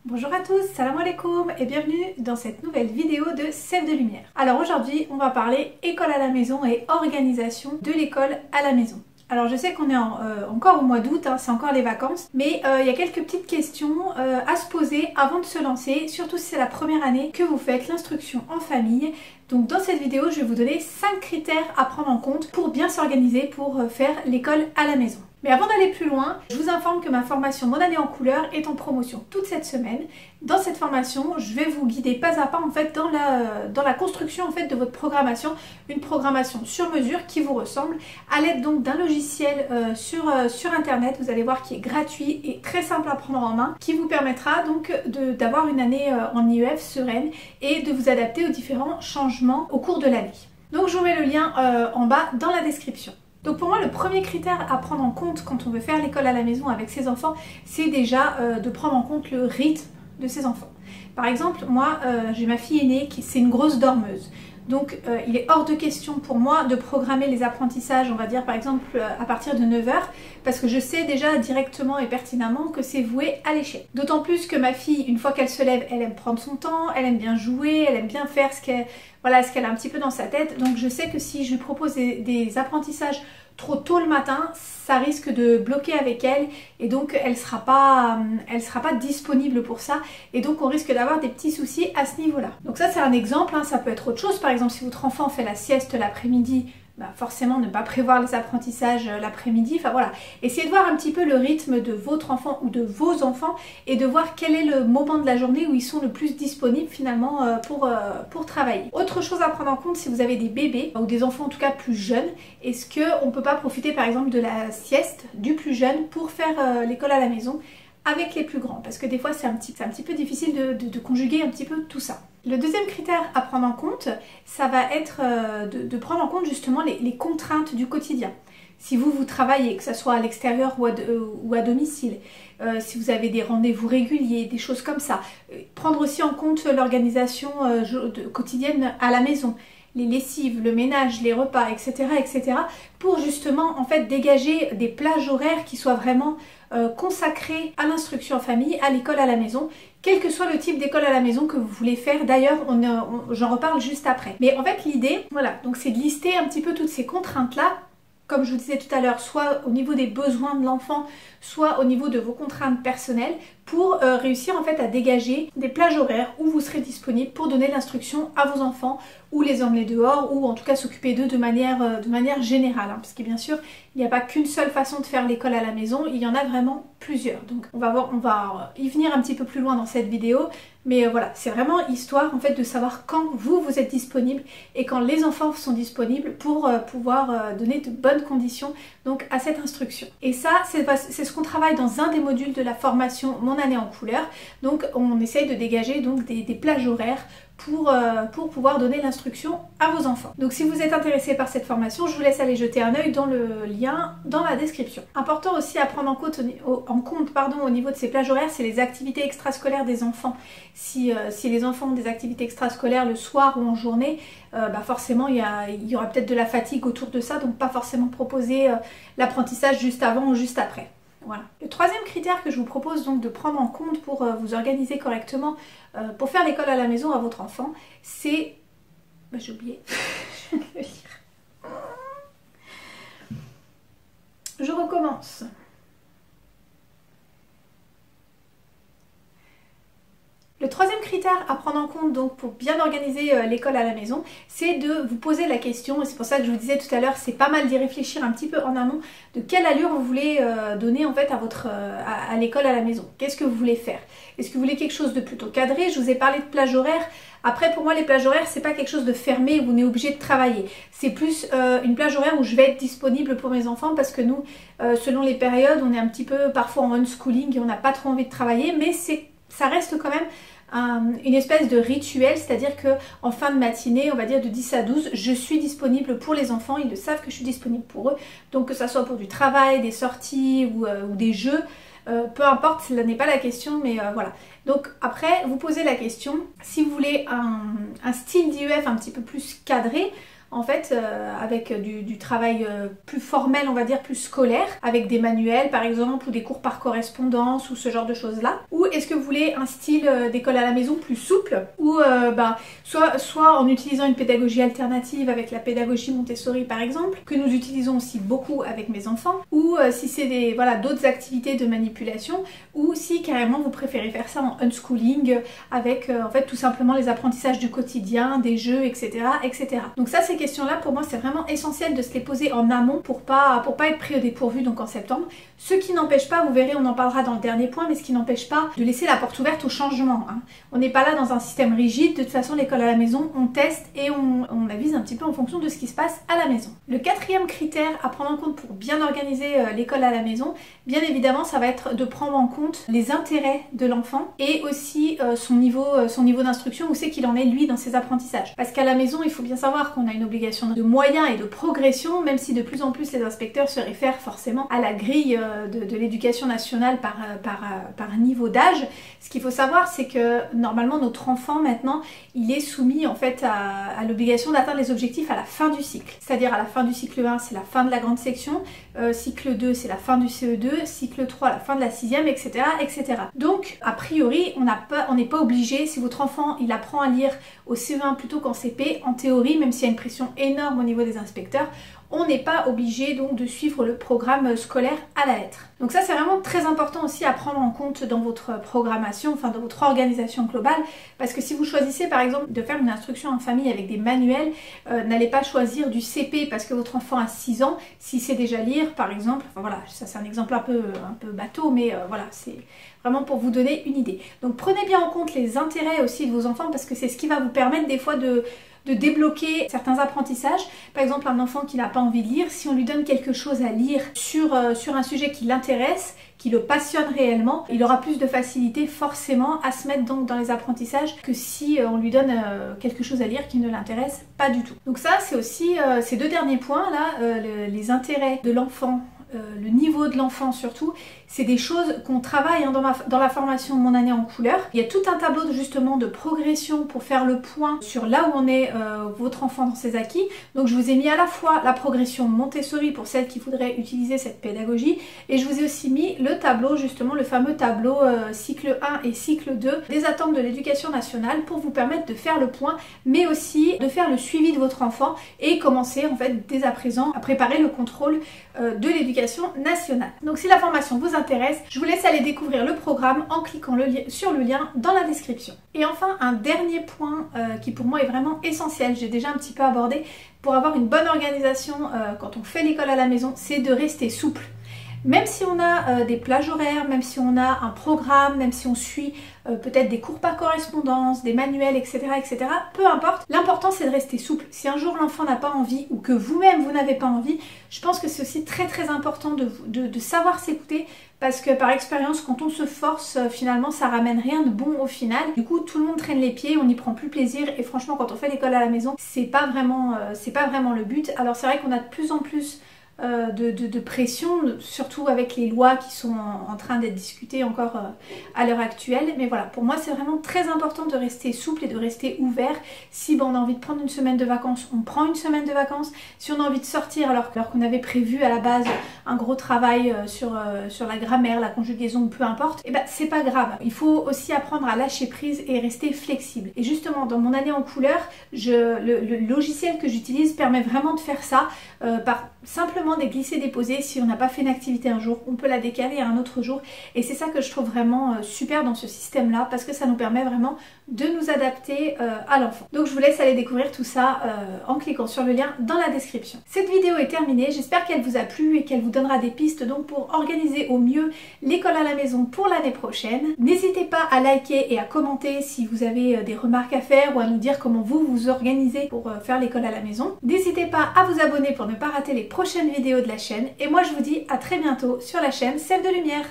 Bonjour à tous, salam alaikum et bienvenue dans cette nouvelle vidéo de Sève de Lumière. Alors aujourd'hui on va parler école à la maison et organisation de l'école à la maison. Alors je sais qu'on est encore au mois d'août, c'est encore les vacances, mais il y a quelques petites questions à se poser avant de se lancer, surtout si c'est la première année que vous faites l'instruction en famille. Donc dans cette vidéo je vais vous donner 5 critères à prendre en compte pour bien s'organiser pour faire l'école à la maison. Mais avant d'aller plus loin, je vous informe que ma formation Mon année en couleur est en promotion toute cette semaine. Dans cette formation, je vais vous guider pas à pas en fait dans la construction en fait de votre programmation, une programmation sur mesure qui vous ressemble, à l'aide donc d'un logiciel sur internet, vous allez voir qui est gratuit et très simple à prendre en main, qui vous permettra donc d'avoir une année en IEF sereine et de vous adapter aux différents changements au cours de l'année. Donc je vous mets le lien en bas dans la description. Donc pour moi, le premier critère à prendre en compte quand on veut faire l'école à la maison avec ses enfants, c'est déjà de prendre en compte le rythme de ses enfants. Par exemple, moi, j'ai ma fille aînée c'est une grosse dormeuse. Donc il est hors de question pour moi de programmer les apprentissages, on va dire par exemple à partir de 9 h, parce que je sais déjà directement et pertinemment que c'est voué à l'échec. D'autant plus que ma fille, une fois qu'elle se lève, elle aime prendre son temps, elle aime bien jouer, elle aime bien faire ce qu'elle a un petit peu dans sa tête. Donc je sais que si je lui propose des apprentissages trop tôt le matin, ça risque de bloquer avec elle et donc elle sera pas disponible pour ça et donc on risque d'avoir des petits soucis à ce niveau-là. Donc ça c'est un exemple, ça peut être autre chose. Par exemple si votre enfant fait la sieste l'après-midi, forcément ne pas prévoir les apprentissages l'après-midi, enfin voilà. Essayez de voir un petit peu le rythme de votre enfant ou de vos enfants et de voir quel est le moment de la journée où ils sont le plus disponibles finalement pour travailler. Autre chose à prendre en compte si vous avez des bébés ou des enfants en tout cas plus jeunes, est-ce qu'on ne peut pas profiter par exemple de la sieste du plus jeune pour faire l'école à la maison avec les plus grands, parce que des fois c'est un petit peu difficile de conjuguer un petit peu tout ça. Le deuxième critère à prendre en compte, ça va être de prendre en compte justement les contraintes du quotidien. Si vous travaillez, que ce soit à l'extérieur ou à domicile, si vous avez des rendez-vous réguliers, des choses comme ça, prendre aussi en compte l'organisation quotidienne à la maison, les lessives, le ménage, les repas, etc., etc., pour justement en fait dégager des plages horaires qui soient vraiment consacrés à l'instruction en famille, à l'école à la maison, quel que soit le type d'école à la maison que vous voulez faire. D'ailleurs, j'en reparle juste après. Mais en fait, l'idée, voilà, donc c'est de lister un petit peu toutes ces contraintes-là, comme je vous disais tout à l'heure, soit au niveau des besoins de l'enfant, soit au niveau de vos contraintes personnelles, pour réussir en fait à dégager des plages horaires où vous serez disponible pour donner l'instruction à vos enfants ou les emmener dehors ou en tout cas s'occuper d'eux de manière générale. Parce que bien sûr, il n'y a pas qu'une seule façon de faire l'école à la maison, il y en a vraiment plusieurs. Donc on va y venir un petit peu plus loin dans cette vidéo. Mais voilà, c'est vraiment histoire en fait de savoir quand vous êtes disponible et quand les enfants sont disponibles pour pouvoir donner de bonnes conditions donc à cette instruction. Et ça, c'est ce qu'on travaille dans un des modules de la formation Mon année en couleur. Donc on essaye de dégager donc des plages horaires pour pouvoir donner l'instruction à vos enfants. Donc si vous êtes intéressé par cette formation, je vous laisse aller jeter un œil dans le lien dans la description. Important aussi à prendre en compte au niveau de ces plages horaires, c'est les activités extrascolaires des enfants. Si les enfants ont des activités extrascolaires le soir ou en journée, forcément il y aura peut-être de la fatigue autour de ça, donc pas forcément proposer l'apprentissage juste avant ou juste après. Voilà. Le troisième critère que je vous propose donc de prendre en compte pour vous organiser correctement pour faire l'école à la maison à votre enfant, c'est... j'ai oublié, je vais le lire. Je recommence. Le troisième critère à prendre en compte donc pour bien organiser l'école à la maison, c'est de vous poser la question, et c'est pour ça que je vous disais tout à l'heure, c'est pas mal d'y réfléchir un petit peu en amont, de quelle allure vous voulez donner en fait à l'école à la maison. Qu'est-ce que vous voulez faire? Est-ce que vous voulez quelque chose de plutôt cadré? Je vous ai parlé de plage horaire. Après pour moi les plages horaires c'est pas quelque chose de fermé où on est obligé de travailler. C'est plus une plage horaire où je vais être disponible pour mes enfants parce que nous, selon les périodes, on est un petit peu parfois en unschooling et on n'a pas trop envie de travailler, mais ça reste quand même une espèce de rituel, c'est-à-dire que en fin de matinée, on va dire de 10 à 12, je suis disponible pour les enfants, ils le savent que je suis disponible pour eux, donc que ça soit pour du travail, des sorties ou des jeux, peu importe, cela n'est pas la question, mais voilà. Donc après, vous posez la question, si vous voulez un style d'IEF un petit peu plus cadré, en fait avec du travail plus formel, on va dire plus scolaire, avec des manuels par exemple ou des cours par correspondance ou ce genre de choses là, ou est-ce que vous voulez un style d'école à la maison plus souple ou soit en utilisant une pédagogie alternative avec la pédagogie Montessori par exemple, que nous utilisons aussi beaucoup avec mes enfants, ou si c'est d'autres activités de manipulation, ou si carrément vous préférez faire ça en unschooling avec en fait tout simplement les apprentissages du quotidien, des jeux, etc. etc. Donc ça, ces questions-là, pour moi, c'est vraiment essentiel de se les poser en amont pour pas être pris au dépourvu donc en septembre. Ce qui n'empêche pas, vous verrez, on en parlera dans le dernier point, mais ce qui n'empêche pas de laisser la porte ouverte au changement. Hein. On n'est pas là dans un système rigide, de toute façon l'école à la maison, on teste et on avise un petit peu en fonction de ce qui se passe à la maison. Le quatrième critère à prendre en compte pour bien organiser l'école à la maison, bien évidemment, ça va être de prendre en compte les intérêts de l'enfant et aussi son niveau d'instruction, où c'est qu'il en est lui dans ses apprentissages. Parce qu'à la maison, il faut bien savoir qu'on a une obligation de moyens et de progression, même si de plus en plus les inspecteurs se réfèrent forcément à la grille de l'éducation nationale par niveau d'âge. Ce qu'il faut savoir, c'est que normalement notre enfant maintenant, il est soumis en fait à l'obligation d'atteindre les objectifs à la fin du cycle. C'est-à-dire à la fin du cycle 1, c'est la fin de la grande section, cycle 2, c'est la fin du CE2, cycle 3, la fin de la 6e, etc. etc. Donc, a priori, on n'est pas obligé, si votre enfant il apprend à lire au CE1 plutôt qu'en CP, en théorie, même s'il y a une pression énorme au niveau des inspecteurs, on n'est pas obligé donc de suivre le programme scolaire à la lettre. Donc ça, c'est vraiment très important aussi à prendre en compte dans votre programmation, enfin dans votre organisation globale, parce que si vous choisissez par exemple de faire une instruction en famille avec des manuels, n'allez pas choisir du CP parce que votre enfant a 6 ans, s'il sait déjà lire par exemple, enfin voilà, ça c'est un exemple un peu bateau, mais voilà, c'est vraiment pour vous donner une idée. Donc prenez bien en compte les intérêts aussi de vos enfants, parce que c'est ce qui va vous permettre des fois de débloquer certains apprentissages. Par exemple, un enfant qui n'a pas envie de lire, si on lui donne quelque chose à lire sur un sujet qui l'intéresse, qui le passionne réellement, il aura plus de facilité forcément à se mettre donc dans les apprentissages que si on lui donne quelque chose à lire qui ne l'intéresse pas du tout. Donc ça, c'est aussi ces deux derniers points là, les intérêts de l'enfant, le niveau de l'enfant surtout, c'est des choses qu'on travaille dans la formation Mon année en couleur. Il y a tout un tableau justement de progression pour faire le point sur là où en est votre enfant dans ses acquis. Donc je vous ai mis à la fois la progression Montessori pour celles qui voudraient utiliser cette pédagogie, et je vous ai aussi mis le tableau, justement le fameux tableau cycle 1 et cycle 2 des attentes de l'éducation nationale, pour vous permettre de faire le point, mais aussi de faire le suivi de votre enfant et commencer en fait dès à présent à préparer le contrôle de l'éducation nationale. Donc si la formation vous intéresse, je vous laisse aller découvrir le programme en cliquant sur le lien dans la description. Et enfin, un dernier point qui pour moi est vraiment essentiel, j'ai déjà un petit peu abordé, pour avoir une bonne organisation quand on fait l'école à la maison, c'est de rester souple. Même si on a des plages horaires, même si on a un programme, même si on suit peut-être des cours par correspondance, des manuels, etc., etc., peu importe, l'important c'est de rester souple. Si un jour l'enfant n'a pas envie, ou que vous-même vous n'avez pas envie, je pense que c'est aussi très très important de savoir s'écouter, parce que par expérience, quand on se force, finalement ça ramène rien de bon au final. Du coup, tout le monde traîne les pieds, on n'y prend plus plaisir, et franchement quand on fait l'école à la maison, c'est pas vraiment le but. Alors c'est vrai qu'on a de plus en plus de pression, surtout avec les lois qui sont en train d'être discutées encore à l'heure actuelle, mais voilà, pour moi c'est vraiment très important de rester souple et de rester ouvert. Si on a envie de prendre une semaine de vacances, on prend une semaine de vacances. Si on a envie de sortir alors qu'on avait prévu à la base un gros travail sur la grammaire, la conjugaison, peu importe, et ben c'est pas grave. Il faut aussi apprendre à lâcher prise et rester flexible. Et justement dans mon année en couleur, le logiciel que j'utilise permet vraiment de faire ça par simplement des glisser déposer. Si on n'a pas fait une activité un jour, on peut la décaler à un autre jour, et c'est ça que je trouve vraiment super dans ce système là, parce que ça nous permet vraiment de nous adapter à l'enfant. Donc je vous laisse aller découvrir tout ça en cliquant sur le lien dans la description. Cette vidéo est terminée, j'espère qu'elle vous a plu et qu'elle vous donnera des pistes donc pour organiser au mieux l'école à la maison pour l'année prochaine. N'hésitez pas à liker et à commenter si vous avez des remarques à faire, ou à nous dire comment vous vous organisez pour faire l'école à la maison. N'hésitez pas à vous abonner pour ne pas rater les prochaines vidéos de la chaîne, et moi je vous dis à très bientôt sur la chaîne Sève de Lumière.